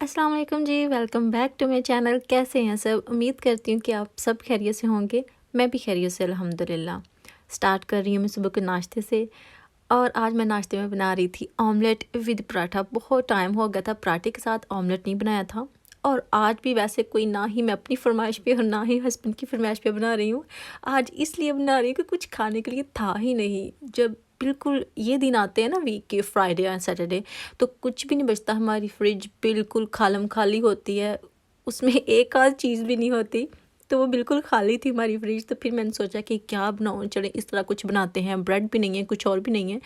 अस्सलाम वालेकुम जी, welcome back to my channel. कैसे हैं सब? उम्मीद करती हूँ कि आप सब खैरियत से होंगे। मैं भी खैरियत से अल्हम्दुलिल्लाह। स्टार्ट कर रही हूँ मैं सुबह के नाश्ते से। और आज मैं नाश्ते में बना रही थी ऑमलेट विद पराठा। बहुत टाइम हो गया था पराठे के साथ ऑमलेट नहीं बनाया था। और आज भी वैसे कोई ना ही मैं अपनी फरमाइश पे और ना ही हस्बैंड की फरमाइश पे बना रही हूँ। आज इसलिए बना रही हूँ कि कुछ खाने के लिए था ही नहीं। जब बिल्कुल ये दिन आते हैं ना वीक के, फ्राइडे या सैटरडे, तो कुछ भी नहीं बचता। हमारी फ्रिज बिल्कुल खालम खाली होती है, उसमें एक आध चीज़ भी नहीं होती। तो वो बिल्कुल खाली थी हमारी फ्रिज। तो फिर मैंने सोचा कि क्या बनाऊँ, चले इस तरह कुछ बनाते हैं। ब्रेड भी नहीं है, कुछ और भी नहीं है,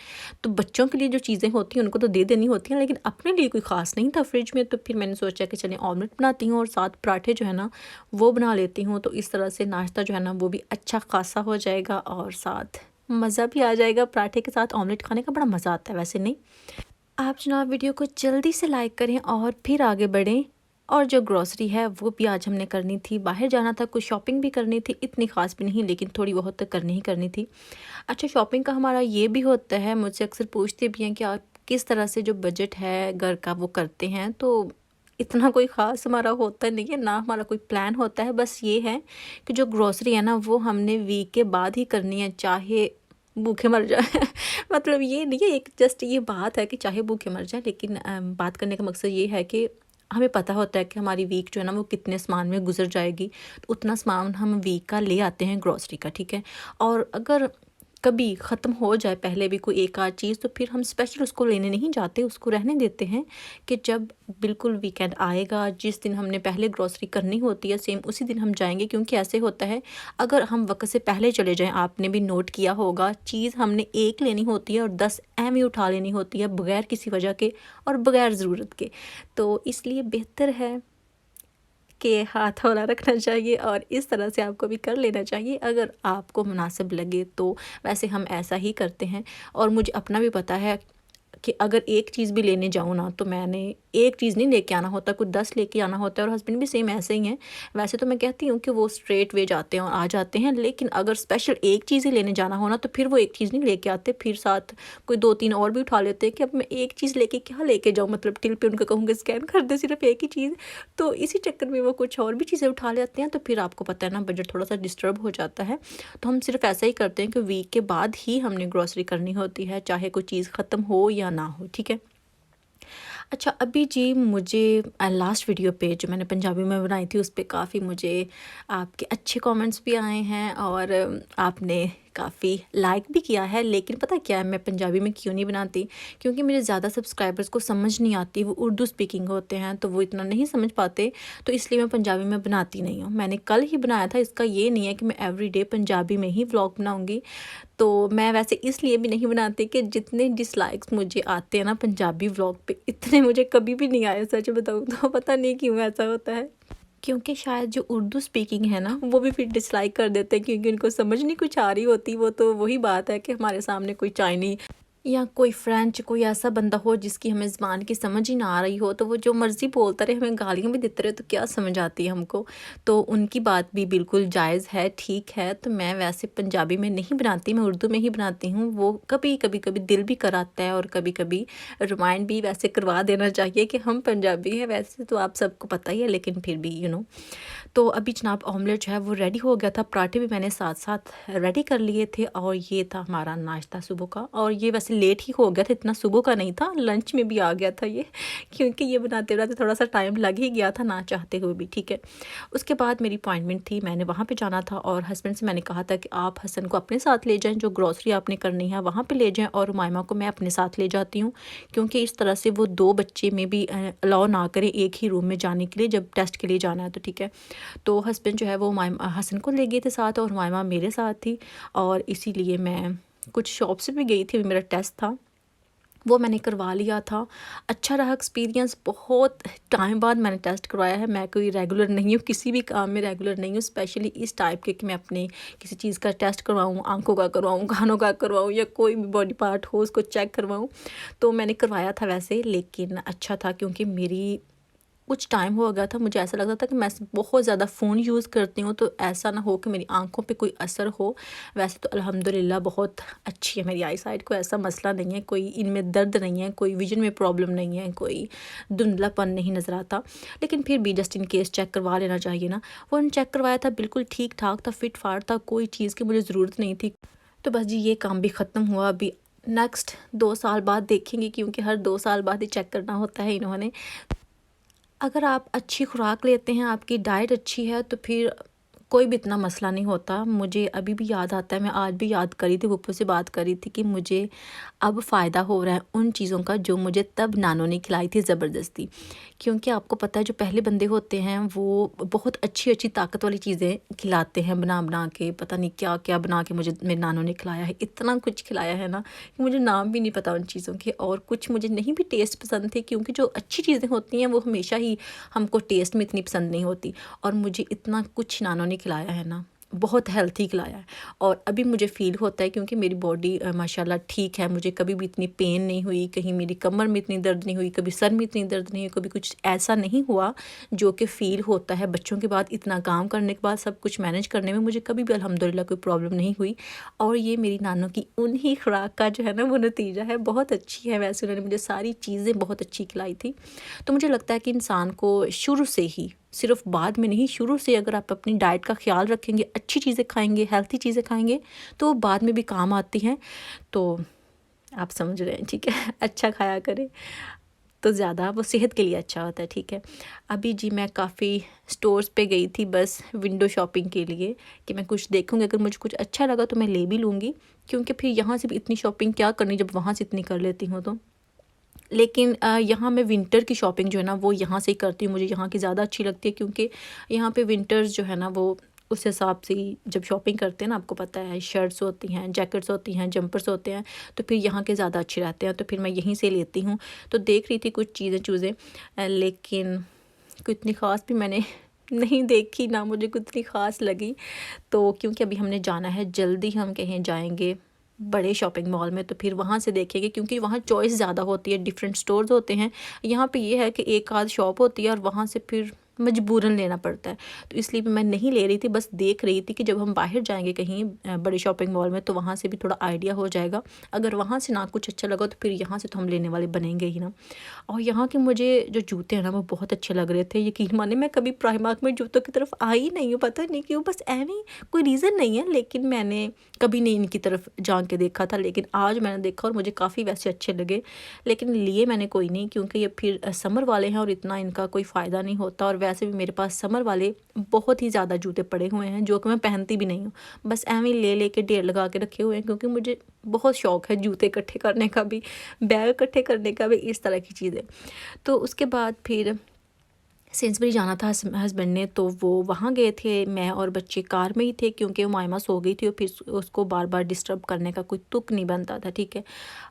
तो बच्चों के लिए जो चीज़ें होती हैं उनको तो दे देनी होती हैं, लेकिन अपने लिए कोई ख़ास नहीं था फ्रिज में। तो फिर मैंने सोचा कि चलिए ऑमलेट बनाती हूँ और साथ पराठे जो है ना वो बना लेती हूँ। तो इस तरह से नाश्ता जो है ना वो भी अच्छा खासा हो जाएगा और साथ मज़ा भी आ जाएगा। पराठे के साथ ऑमलेट खाने का बड़ा मज़ा आता है वैसे नहीं। आप जनाब वीडियो को जल्दी से लाइक करें और फिर आगे बढ़ें। और जो ग्रॉसरी है वो भी आज हमने करनी थी, बाहर जाना था, कुछ शॉपिंग भी करनी थी, इतनी ख़ास भी नहीं लेकिन थोड़ी बहुत तो करनी ही करनी थी। अच्छा, शॉपिंग का हमारा ये भी होता है, मुझसे अक्सर पूछते भी हैं कि आप किस तरह से जो बजट है घर का वो करते हैं। तो इतना कोई ख़ास हमारा होता नहीं है, ना हमारा कोई प्लान होता है। बस ये है कि जो ग्रॉसरी है ना वो हमने वीक के बाद ही करनी है, चाहे भूखे मर जाए। मतलब ये नहीं है, एक जस्ट ये बात है कि चाहे भूखे मर जाए, लेकिन बात करने का मकसद ये है कि हमें पता होता है कि हमारी वीक जो है ना वो कितने सामान में गुजर जाएगी। तो उतना सामान हम वीक का ले आते हैं ग्रॉसरी का, ठीक है। और अगर कभी ख़त्म हो जाए पहले भी कोई एक आध चीज़, तो फिर हम स्पेशल उसको लेने नहीं जाते, उसको रहने देते हैं कि जब बिल्कुल वीकेंड आएगा, जिस दिन हमने पहले ग्रॉसरी करनी होती है सेम उसी दिन हम जाएंगे। क्योंकि ऐसे होता है, अगर हम वक्त से पहले चले जाएं, आपने भी नोट किया होगा, चीज़ हमने एक लेनी होती है और 10 एम ही उठा लेनी होती है बगैर किसी वजह के और बगैर ज़रूरत के। तो इसलिए बेहतर है कि हाथ हौला रखना चाहिए और इस तरह से आपको भी कर लेना चाहिए अगर आपको मुनासिब लगे तो। वैसे हम ऐसा ही करते हैं। और मुझे अपना भी पता है कि अगर एक चीज़ भी लेने जाऊँ ना तो मैंने एक चीज़ नहीं लेके आना होता, कुछ 10 लेके आना होता है। और हस्बैंड भी सेम ऐसे ही हैं। वैसे तो मैं कहती हूँ कि वो स्ट्रेट वे जाते हैं और आ जाते हैं, लेकिन अगर स्पेशल एक चीज़ ही लेने जाना हो ना तो फिर वो एक चीज़ नहीं लेके आते, फिर साथ कोई 2-3 और भी उठा लेते हैं कि अब मैं एक चीज़ लेके क्या लेके जाऊँ, मतलब टिल पे उनको कहूँगी स्कैन कर दे सिर्फ एक ही चीज़। तो इसी चक्कर में वो कुछ और भी चीज़ें उठा लेते हैं, तो फिर आपको पता है ना बजट थोड़ा सा डिस्टर्ब हो जाता है। तो हम सिर्फ ऐसा ही करते हैं कि वीक के बाद ही हमने ग्रॉसरी करनी होती है, चाहे कोई चीज़ ख़त्म हो या ना हो, ठीक है। अच्छा, अभी जी मुझे लास्ट वीडियो पे जो मैंने पंजाबी में बनाई थी उस पे काफ़ी मुझे आपके अच्छे कमेंट्स भी आए हैं और आपने काफ़ी लाइक भी किया है। लेकिन पता क्या है, मैं पंजाबी में क्यों नहीं बनाती? क्योंकि मेरे ज़्यादा सब्सक्राइबर्स को समझ नहीं आती, वो उर्दू स्पीकिंग होते हैं तो वो इतना नहीं समझ पाते। तो इसलिए मैं पंजाबी में बनाती नहीं हूँ। मैंने कल ही बनाया था, इसका ये नहीं है कि मैं एवरीडे पंजाबी में ही व्लॉग बनाऊँगी। तो मैं वैसे इसलिए भी नहीं बनाती कि जितने डिसलाइक्स मुझे आते हैं ना पंजाबी व्लॉग पे, इतने मुझे कभी भी नहीं आए, सच बताऊँ तो। पता नहीं क्यों ऐसा होता है। क्योंकि शायद जो उर्दू स्पीकिंग है ना वो भी फिर डिसलाइक कर देते हैं, क्योंकि उनको समझ नहीं कुछ आ रही होती। वो तो वही बात है कि हमारे सामने कोई चाइनी या कोई फ्रेंच, कोई ऐसा बंदा हो जिसकी हमें ज़बान की समझ ही ना आ रही हो, तो वो जो मर्ज़ी बोलता रहे, हमें गालियाँ भी देते रहे, तो क्या समझ आती है हमको। तो उनकी बात भी बिल्कुल जायज़ है, ठीक है। तो मैं वैसे पंजाबी में नहीं बनाती, मैं उर्दू में ही बनाती हूँ। वो कभी दिल भी कराता है और कभी कभी रिमाइंड भी वैसे करवा देना चाहिए कि हम पंजाबी हैं। वैसे तो आप सबको पता ही है, लेकिन फिर भी तो अभी जनाब ऑमलेट जो है वो रेडी हो गया था, पराठे भी मैंने साथ साथ रेडी कर लिए थे और ये था हमारा नाश्ता सुबह का। और ये वैसे लेट ही हो गया था, इतना सुबह का नहीं था, लंच में भी आ गया था ये। क्योंकि ये बनाते बनाते थोड़ा सा टाइम लग ही गया था ना चाहते हुए भी, ठीक है। उसके बाद मेरी अपॉइंटमेंट थी, मैंने वहाँ पे जाना था और हस्बैंड से मैंने कहा था कि आप हसन को अपने साथ ले जाएं, जो ग्रॉसरी आपने करनी है वहाँ पे ले जाएं और रुमायमा को मैं अपने साथ ले जाती हूँ। क्योंकि इस तरह से वो दो बच्चे में भी अलाउ ना करें एक ही रूम में जाने के लिए, जब टेस्ट के लिए जाना है तो, ठीक है। तो हस्बैंड जो है वो हसन को ले गए थे साथ और हुमायमा मेरे साथ थी। और इसीलिए मैं कुछ शॉप से भी गई थी, मेरा टेस्ट था वो मैंने करवा लिया था। अच्छा रहा एक्सपीरियंस, बहुत टाइम बाद मैंने टेस्ट करवाया है। मैं कोई रेगुलर नहीं हूँ, किसी भी काम में रेगुलर नहीं हूँ, स्पेशली इस टाइप के कि मैं अपने किसी चीज़ का टेस्ट करवाऊँ, आंखों का करवाऊँ, कानों का करवाऊँ या कोई भी बॉडी पार्ट हो उसको चेक करवाऊँ। तो मैंने करवाया था वैसे, लेकिन अच्छा था क्योंकि मेरी कुछ टाइम हो गया था मुझे ऐसा लगता था कि मैं बहुत ज़्यादा फ़ोन यूज़ करती हूँ, तो ऐसा ना हो कि मेरी आंखों पे कोई असर हो। वैसे तो अल्हम्दुलिल्लाह बहुत अच्छी है मेरी आई साइट, कोई ऐसा मसला नहीं है, कोई इनमें दर्द नहीं है, कोई विजन में प्रॉब्लम नहीं है, कोई धुंधलापन नहीं नज़र आता। लेकिन फिर भी जस्ट इन केस चेक करवा लेना चाहिए ना। वो चेक करवाया था, बिल्कुल ठीक ठाक था, फिट फाट था, कोई चीज़ की मुझे ज़रूरत नहीं थी। तो बस जी ये काम भी ख़त्म हुआ। अभी नेक्स्ट 2 साल बाद देखेंगे, क्योंकि हर 2 साल बाद ही चेक करना होता है इन्होंने। अगर आप अच्छी खुराक लेते हैं, आपकी डाइट अच्छी है, तो फिर कोई भी इतना मसला नहीं होता। मुझे अभी भी याद आता है, मैं आज भी याद करी थी, पप्पू से बात करी थी कि मुझे अब फ़ायदा हो रहा है उन चीज़ों का जो मुझे तब नानों ने खिलाई थी ज़बरदस्ती। क्योंकि आपको पता है जो पहले बंदे होते हैं वो बहुत अच्छी अच्छी ताकत वाली चीज़ें खिलाते हैं, बना बना के, पता नहीं क्या क्या बना के मुझे मेरे नानों ने खिलाया है। इतना कुछ खिलाया है ना कि मुझे नाम भी नहीं पता उन चीज़ों के, और कुछ मुझे नहीं भी टेस्ट पसंद थे, क्योंकि जो अच्छी चीज़ें होती हैं वो हमेशा ही हमको टेस्ट में इतनी पसंद नहीं होती। और मुझे इतना कुछ नानों ने खिलाया है ना, बहुत हेल्थी खिलाया है। और अभी मुझे फ़ील होता है, क्योंकि मेरी बॉडी माशाल्लाह ठीक है, मुझे कभी भी इतनी पेन नहीं हुई, कहीं मेरी कमर में इतनी दर्द नहीं हुई, कभी सर में इतनी दर्द नहीं हुई, कभी कुछ ऐसा नहीं हुआ जो कि फ़ील होता है बच्चों के बाद, इतना काम करने के बाद सब कुछ मैनेज करने में मुझे कभी भी अल्हम्दुलिल्लाह कोई प्रॉब्लम नहीं हुई। और ये मेरी नानों की उन्हीं खुराक का जो है ना वो नतीजा है। बहुत अच्छी है, वैसे उन्होंने मुझे सारी चीज़ें बहुत अच्छी खिलाई थी। तो मुझे लगता है कि इंसान को शुरू से ही, सिर्फ बाद में नहीं, शुरू से अगर आप अपनी डाइट का ख्याल रखेंगे, अच्छी चीज़ें खाएंगे, हेल्थी चीज़ें खाएंगे, तो वो बाद में भी काम आती हैं। तो आप समझ रहे हैं, ठीक है। अच्छा खाया करें तो ज़्यादा वो सेहत के लिए अच्छा होता है, ठीक है। अभी जी मैं काफ़ी स्टोर्स पे गई थी बस विंडो शॉपिंग के लिए, कि मैं कुछ देखूँगी, अगर मुझे कुछ अच्छा लगा तो मैं ले भी लूँगी, क्योंकि फिर यहाँ से भी इतनी शॉपिंग क्या करनी जब वहाँ से इतनी कर लेती हूँ तो। लेकिन यहाँ मैं विंटर की शॉपिंग जो है ना वो यहाँ से ही करती हूँ। मुझे यहाँ की ज़्यादा अच्छी लगती है, क्योंकि यहाँ पे विंटर्स जो है ना वो उस हिसाब से ही जब शॉपिंग करते हैं ना, आपको पता है शर्ट्स होती हैं, जैकेट्स होती हैं, जंपर्स होते हैं, तो फिर यहाँ के ज़्यादा अच्छे रहते हैं, तो फिर मैं यहीं से लेती हूँ। तो देख रही थी कुछ चीज़ें लेकिन कोई इतनी ख़ास भी मैंने नहीं देखी, ना मुझे कुछ इतनी ख़ास लगी। तो क्योंकि अभी हमने जाना है, जल्दी हम कहीं जाएंगे बड़े शॉपिंग मॉल में, तो फिर वहाँ से देखेंगे, क्योंकि वहाँ चॉइस ज़्यादा होती है, डिफरेंट स्टोर्स होते हैं। यहाँ पे ये है कि एक आध शॉप होती है और वहाँ से फिर मजबूरन लेना पड़ता है। तो इसलिए भी मैं नहीं ले रही थी, बस देख रही थी कि जब हम बाहर जाएंगे कहीं बड़े शॉपिंग मॉल में, तो वहाँ से भी थोड़ा आइडिया हो जाएगा। अगर वहाँ से ना कुछ अच्छा लगा तो फिर यहाँ से तो हम लेने वाले बनेंगे ही ना। और यहाँ के मुझे जो जूते हैं ना वो बहुत अच्छे लग रहे थे। यकीन माने मैं कभी प्राइमार्क में जूतों की तरफ आई नहीं हूँ, पता नहीं क्यों, बस ऐਵੇਂ कोई रीज़न नहीं है, लेकिन मैंने कभी नहीं इनकी तरफ जान के देखा था। लेकिन आज मैंने देखा और मुझे काफ़ी वैसे अच्छे लगे, लेकिन लिए मैंने कोई नहीं, क्योंकि ये फिर समर वाले हैं और इतना इनका कोई फ़ायदा नहीं होता। और वैसे भी मेरे पास समर वाले बहुत ही ज़्यादा जूते पड़े हुए हैं जो कि मैं पहनती भी नहीं हूँ, बस ऐਵੇਂ ले लेके ढेर लगा के रखे हुए हैं, क्योंकि मुझे बहुत शौक़ है जूते इकट्ठे करने का भी, बैग इकट्ठे करने का भी, इस तरह की चीज़ें। तो उसके बाद फिर सेंसबरी जाना था हस्बैंड ने, तो वो वहाँ गए थे, मैं और बच्चे कार में ही थे, क्योंकि उमाइमा सो गई थी और फिर उसको बार बार डिस्टर्ब करने का कोई तुक नहीं बनता था, ठीक है।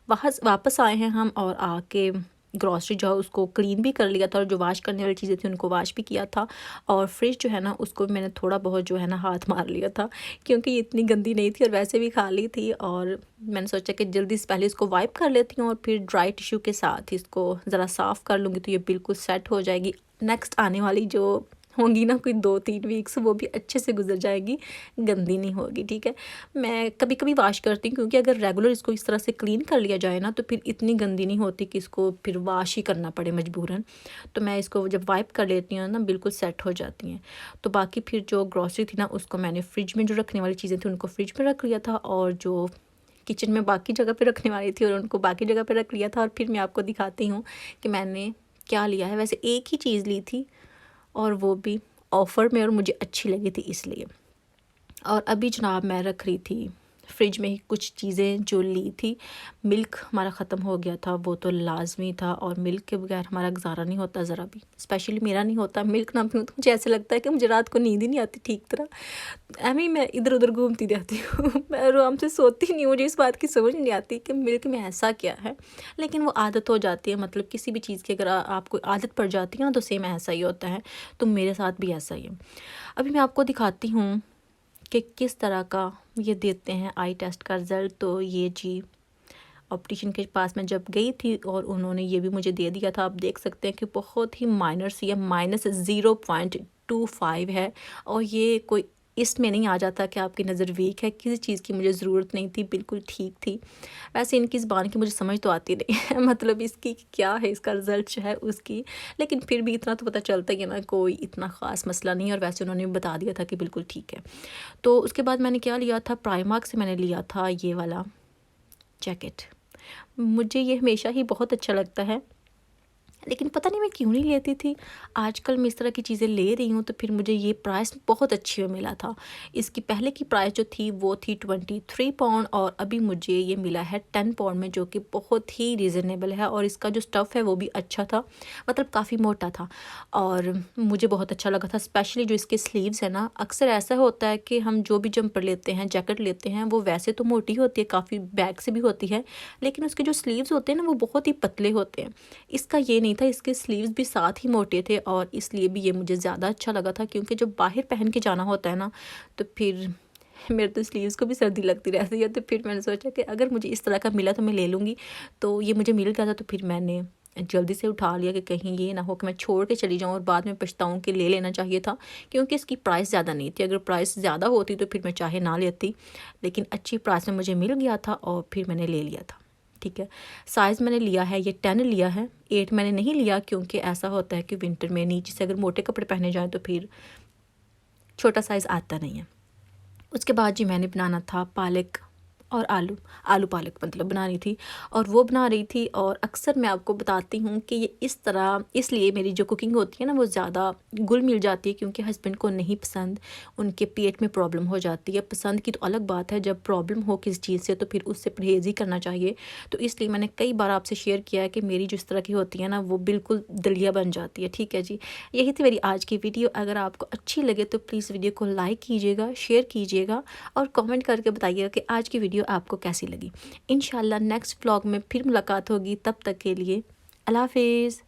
वहाँ वापस आए हैं हम, और आके ग्रॉसरी जो है उसको क्लीन भी कर लिया था, और जो वाश करने वाली चीज़ें थी उनको वाश भी किया था। और फ्रिज जो है ना उसको मैंने थोड़ा बहुत जो है ना हाथ मार लिया था, क्योंकि ये इतनी गंदी नहीं थी और वैसे भी खाली थी। और मैंने सोचा कि जल्दी से पहले इसको वाइप कर लेती हूँ और फिर ड्राई टिश्यू के साथ इसको ज़रा साफ़ कर लूँगी, तो ये बिल्कुल सेट हो जाएगी। नेक्स्ट आने वाली जो होंगी ना कोई 2-3 वीक्स, वो भी अच्छे से गुजर जाएगी, गंदी नहीं होगी, ठीक है। मैं कभी कभी वाश करती हूँ, क्योंकि अगर रेगुलर इसको इस तरह से क्लीन कर लिया जाए ना तो फिर इतनी गंदी नहीं होती कि इसको फिर वाश ही करना पड़े मजबूरन। तो मैं इसको जब वाइप कर लेती हूँ ना बिल्कुल सेट हो जाती हैं। तो बाकी फिर जो ग्रॉसरी थी ना उसको मैंने फ्रिज में, जो रखने वाली चीज़ें थी उनको फ्रिज में रख लिया था, और जो किचन में बाकी जगह पे रखने वाली थी और उनको बाकी जगह पे रख लिया था। और फिर मैं आपको दिखाती हूँ कि मैंने क्या लिया है। वैसे एक ही चीज़ ली थी और वो भी ऑफ़र में, और मुझे अच्छी लगी थी इसलिए। और अभी जनाब मैं रख रही थी फ्रिज में ही कुछ चीज़ें जो ली थी। मिल्क हमारा ख़त्म हो गया था, वो तो लाजमी था, और मिल्क के बगैर हमारा गुजारा नहीं होता ज़रा भी, स्पेशली मेरा नहीं होता। मिल्क ना पीऊँ तो मुझे ऐसे लगता है कि मुझे रात को नींद ही नहीं आती ठीक तरह, ऐਵੇਂ ही मैं इधर उधर घूमती रहती हूँ। मैं आराम से सोती नहीं हूँ। मुझे इस बात की समझ नहीं आती कि मिल्क में ऐसा क्या है, लेकिन वो आदत हो जाती है। मतलब किसी भी चीज़ की अगर आपको आदत पड़ जाती है ना तो सेम ऐसा ही होता है। तो मेरे साथ भी ऐसा ही है। अभी मैं आपको दिखाती हूँ कि किस तरह का ये देते हैं आई टेस्ट का रिज़ल्ट। तो ये जी ऑप्टिशियन के पास मैं जब गई थी और उन्होंने ये भी मुझे दे दिया था। आप देख सकते हैं कि बहुत ही माइनर सी है, -0.25 है, और ये कोई इसमें नहीं आ जाता कि आपकी नज़र वीक है। किसी चीज़ की मुझे ज़रूरत नहीं थी, बिल्कुल ठीक थी। वैसे इनकी ज़बान की मुझे समझ तो आती नहीं है मतलब इसकी क्या है, इसका रिज़ल्ट जो है उसकी, लेकिन फिर भी इतना तो पता चलता ही है ना, कोई इतना ख़ास मसला नहीं है। और वैसे उन्होंने बता दिया था कि बिल्कुल ठीक है। तो उसके बाद मैंने क्या लिया था, प्राइमार्क से मैंने लिया था ये वाला जैकेट। मुझे ये हमेशा ही बहुत अच्छा लगता है, लेकिन पता नहीं मैं क्यों नहीं लेती थी। आजकल मैं इस तरह की चीज़ें ले रही हूँ, तो फिर मुझे ये प्राइस बहुत अच्छी में मिला था। इसकी पहले की प्राइस जो थी वो थी 23 पाउंड, और अभी मुझे ये मिला है 10 पाउंड में, जो कि बहुत ही रीज़नेबल है। और इसका जो स्टफ़ है वो भी अच्छा था, मतलब काफ़ी मोटा था, और मुझे बहुत अच्छा लगा था। स्पेशली जो इसके स्लीव्स है ना, अक्सर ऐसा होता है कि हम जो भी जंपर लेते हैं, जैकेट लेते हैं, वो वैसे तो मोटी होती है, काफ़ी बैक से भी होती है, लेकिन उसके जो स्लीव्स होते हैं ना वो बहुत ही पतले होते हैं। इसका ये नहीं था, इसके स्लीव्स भी साथ ही मोटे थे, और इसलिए भी ये मुझे ज़्यादा अच्छा लगा था। क्योंकि जब बाहर पहन के जाना होता है ना, तो फिर मेरे तो स्लीव्स को भी सर्दी लगती रहती है। तो फिर मैंने सोचा कि अगर मुझे इस तरह का मिला तो मैं ले लूँगी। तो ये मुझे मिल गया था, तो फिर मैंने जल्दी से उठा लिया कि कहीं ये ना हो कि मैं छोड़ के चली जाऊँ और बाद में पछताऊँ कि ले लेना चाहिए था। क्योंकि इसकी प्राइस ज़्यादा नहीं थी, अगर प्राइस ज़्यादा होती तो फिर मैं चाहे ना लेती, लेकिन अच्छी प्राइस में मुझे मिल गया था और फिर मैंने ले लिया था। ठीक है, साइज़ मैंने लिया है ये 10 लिया है, 8 मैंने नहीं लिया, क्योंकि ऐसा होता है कि विंटर में नीचे से अगर मोटे कपड़े पहने जाएँ तो फिर छोटा साइज़ आता नहीं है। उसके बाद जी मैंने बनाना था पालक और आलू पालक मतलब बनानी थी, और वो बना रही थी। और अक्सर मैं आपको बताती हूँ कि ये इस तरह इसलिए मेरी जो कुकिंग होती है ना वो ज़्यादा घुल मिल जाती है, क्योंकि हस्बैंड को नहीं पसंद, उनके पेट में प्रॉब्लम हो जाती है। पसंद की तो अलग बात है, जब प्रॉब्लम हो किसी चीज़ से तो फिर उससे परहेज़ ही करना चाहिए। तो इसलिए मैंने कई बार आपसे शेयर किया है कि मेरी जिस तरह की होती है ना वो बिल्कुल दलिया बन जाती है। ठीक है जी, यही थी मेरी आज की वीडियो। अगर आपको अच्छी लगे तो प्लीज़ वीडियो को लाइक कीजिएगा, शेयर कीजिएगा, और कमेंट करके बताइएगा कि आज की वीडियो आपको कैसी लगी। इंशाल्लाह नेक्स्ट व्लॉग में फिर मुलाकात होगी, तब तक के लिए अल्लाह हाफिज़।